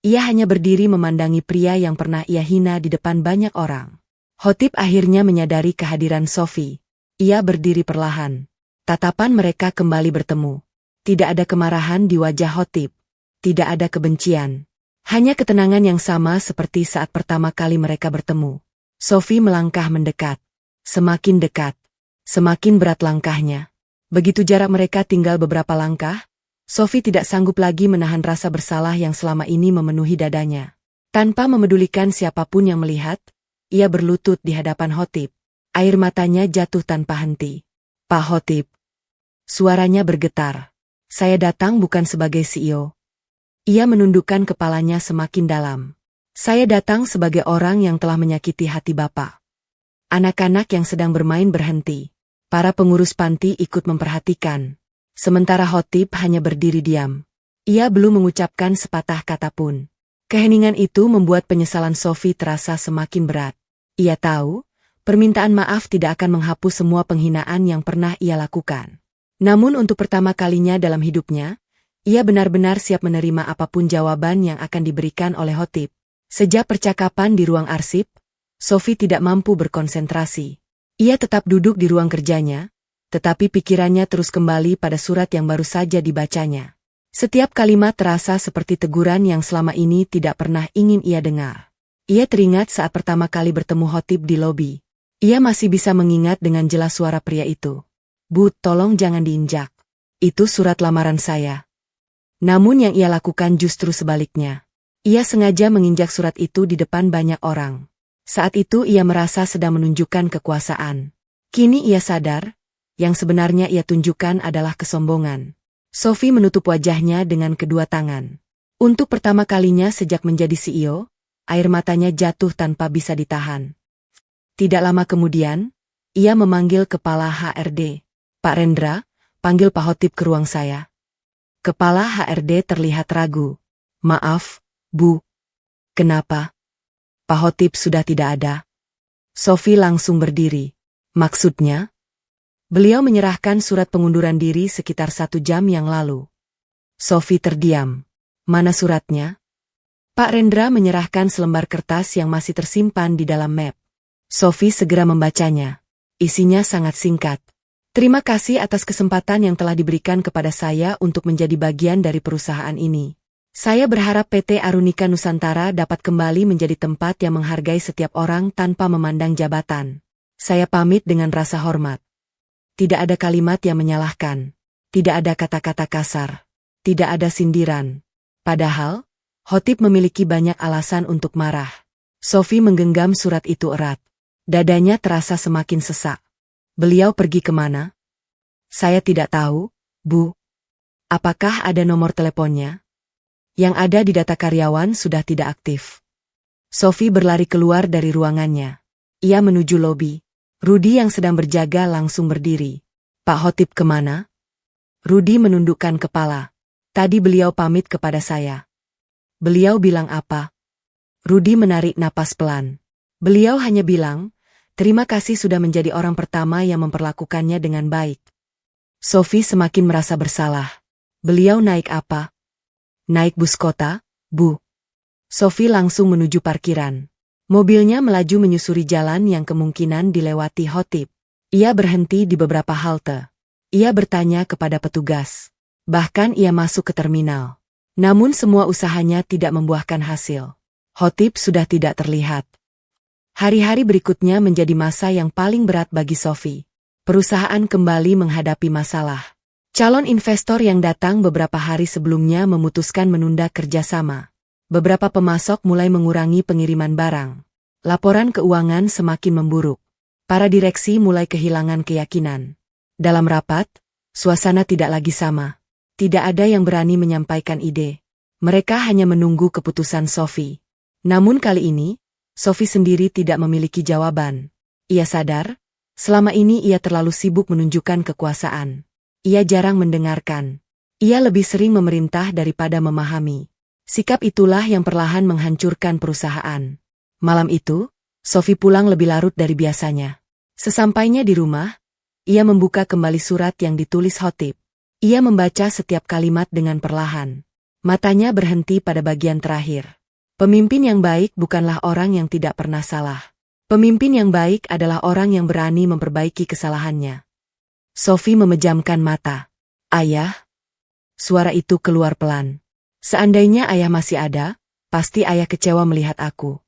ia hanya berdiri memandangi pria yang pernah ia hina di depan banyak orang. Khotib akhirnya menyadari kehadiran Sophie. Ia berdiri perlahan. Tatapan mereka kembali bertemu. Tidak ada kemarahan di wajah Khotib. Tidak ada kebencian. Hanya ketenangan yang sama seperti saat pertama kali mereka bertemu. Sophie melangkah mendekat. Semakin dekat. Semakin berat langkahnya. Begitu jarak mereka tinggal beberapa langkah, Sophie tidak sanggup lagi menahan rasa bersalah yang selama ini memenuhi dadanya. Tanpa memedulikan siapapun yang melihat, ia berlutut di hadapan Khotib. Air matanya jatuh tanpa henti. Pak Khotib. Suaranya bergetar. Saya datang bukan sebagai CEO. Ia menundukkan kepalanya semakin dalam. Saya datang sebagai orang yang telah menyakiti hati Bapak. Anak-anak yang sedang bermain berhenti. Para pengurus panti ikut memperhatikan. Sementara Khotib hanya berdiri diam. Ia belum mengucapkan sepatah kata pun. Keheningan itu membuat penyesalan Sophie terasa semakin berat. Ia tahu, permintaan maaf tidak akan menghapus semua penghinaan yang pernah ia lakukan. Namun untuk pertama kalinya dalam hidupnya, ia benar-benar siap menerima apapun jawaban yang akan diberikan oleh Khotib. Sejak percakapan di ruang arsip, Sophie tidak mampu berkonsentrasi. Ia tetap duduk di ruang kerjanya, tetapi pikirannya terus kembali pada surat yang baru saja dibacanya. Setiap kalimat terasa seperti teguran yang selama ini tidak pernah ingin ia dengar. Ia teringat saat pertama kali bertemu Khotib di lobi. Ia masih bisa mengingat dengan jelas suara pria itu. Bu, tolong jangan diinjak. Itu surat lamaran saya. Namun yang ia lakukan justru sebaliknya. Ia sengaja menginjak surat itu di depan banyak orang. Saat itu ia merasa sedang menunjukkan kekuasaan. Kini ia sadar, yang sebenarnya ia tunjukkan adalah kesombongan. Sophie menutup wajahnya dengan kedua tangan. Untuk pertama kalinya sejak menjadi CEO, air matanya jatuh tanpa bisa ditahan. Tidak lama kemudian, ia memanggil kepala HRD. Pak Rendra, panggil Pak Khotib ke ruang saya. Kepala HRD terlihat ragu. Maaf, Bu. Kenapa? Pak Khotib sudah tidak ada. Sophie langsung berdiri. Maksudnya? Beliau menyerahkan surat pengunduran diri sekitar 1 jam yang lalu. Sophie terdiam. Mana suratnya? Pak Rendra menyerahkan selembar kertas yang masih tersimpan di dalam map. Sophie segera membacanya. Isinya sangat singkat. Terima kasih atas kesempatan yang telah diberikan kepada saya untuk menjadi bagian dari perusahaan ini. Saya berharap PT Arunika Nusantara dapat kembali menjadi tempat yang menghargai setiap orang tanpa memandang jabatan. Saya pamit dengan rasa hormat. Tidak ada kalimat yang menyalahkan. Tidak ada kata-kata kasar. Tidak ada sindiran. Padahal, Khotib memiliki banyak alasan untuk marah. Sophie menggenggam surat itu erat. Dadanya terasa semakin sesak. Beliau pergi kemana? Saya tidak tahu, Bu. Apakah ada nomor teleponnya? Yang ada di data karyawan sudah tidak aktif. Sophie berlari keluar dari ruangannya. Ia menuju lobi. Rudy yang sedang berjaga langsung berdiri. Pak Khotib kemana? Rudy menundukkan kepala. Tadi beliau pamit kepada saya. Beliau bilang apa? Rudy menarik napas pelan. Beliau hanya bilang, terima kasih sudah menjadi orang pertama yang memperlakukannya dengan baik. Sophie semakin merasa bersalah. Beliau naik apa? Naik bus kota, Bu. Sophie langsung menuju parkiran. Mobilnya melaju menyusuri jalan yang kemungkinan dilewati Khotib. Ia berhenti di beberapa halte. Ia bertanya kepada petugas. Bahkan ia masuk ke terminal. Namun semua usahanya tidak membuahkan hasil. Khotib sudah tidak terlihat. Hari-hari berikutnya menjadi masa yang paling berat bagi Sophie. Perusahaan kembali menghadapi masalah. Calon investor yang datang beberapa hari sebelumnya memutuskan menunda kerjasama. Beberapa pemasok mulai mengurangi pengiriman barang. Laporan keuangan semakin memburuk. Para direksi mulai kehilangan keyakinan. Dalam rapat, suasana tidak lagi sama. Tidak ada yang berani menyampaikan ide. Mereka hanya menunggu keputusan Sophie. Namun kali ini, Sophie sendiri tidak memiliki jawaban. Ia sadar, selama ini ia terlalu sibuk menunjukkan kekuasaan. Ia jarang mendengarkan. Ia lebih sering memerintah daripada memahami. Sikap itulah yang perlahan menghancurkan perusahaan. Malam itu, Sophie pulang lebih larut dari biasanya. Sesampainya di rumah, ia membuka kembali surat yang ditulis Khotib. Ia membaca setiap kalimat dengan perlahan. Matanya berhenti pada bagian terakhir. Pemimpin yang baik bukanlah orang yang tidak pernah salah. Pemimpin yang baik adalah orang yang berani memperbaiki kesalahannya. Sophie memejamkan mata. Ayah? Suara itu keluar pelan. Seandainya ayah masih ada, pasti ayah kecewa melihat aku.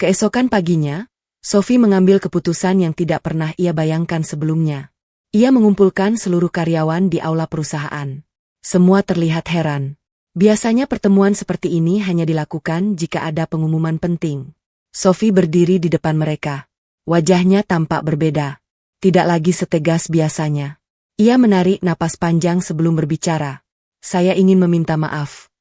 Keesokan paginya, Sophie mengambil keputusan yang tidak pernah ia bayangkan sebelumnya. Ia mengumpulkan seluruh karyawan di aula perusahaan. Semua terlihat heran. Biasanya pertemuan seperti ini hanya dilakukan jika ada pengumuman penting. Sophie berdiri di depan mereka. Wajahnya tampak berbeda. Tidak lagi setegas biasanya. Ia menarik napas panjang sebelum berbicara. Saya ingin meminta maaf.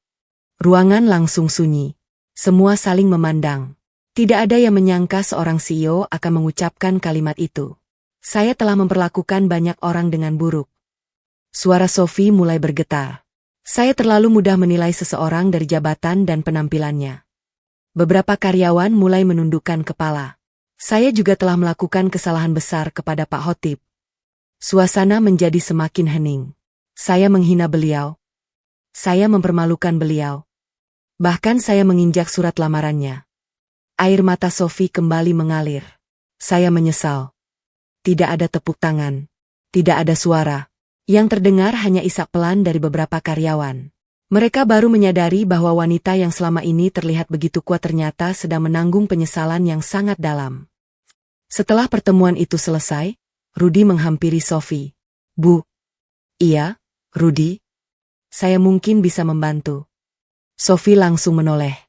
Ruangan langsung sunyi. Semua saling memandang. Tidak ada yang menyangka seorang CEO akan mengucapkan kalimat itu. Saya telah memperlakukan banyak orang dengan buruk. Suara Sophie mulai bergetar. Saya terlalu mudah menilai seseorang dari jabatan dan penampilannya. Beberapa karyawan mulai menundukkan kepala. Saya juga telah melakukan kesalahan besar kepada Pak Khotib. Suasana menjadi semakin hening. Saya menghina beliau. Saya mempermalukan beliau. Bahkan saya menginjak surat lamarannya. Air mata Sophie kembali mengalir. Saya menyesal. Tidak ada tepuk tangan. Tidak ada suara. Yang terdengar hanya isak pelan dari beberapa karyawan. Mereka baru menyadari bahwa wanita yang selama ini terlihat begitu kuat ternyata sedang menanggung penyesalan yang sangat dalam. Setelah pertemuan itu selesai, Rudy menghampiri Sophie. Bu. Iya, Rudy. Saya mungkin bisa membantu. Sophie langsung menoleh.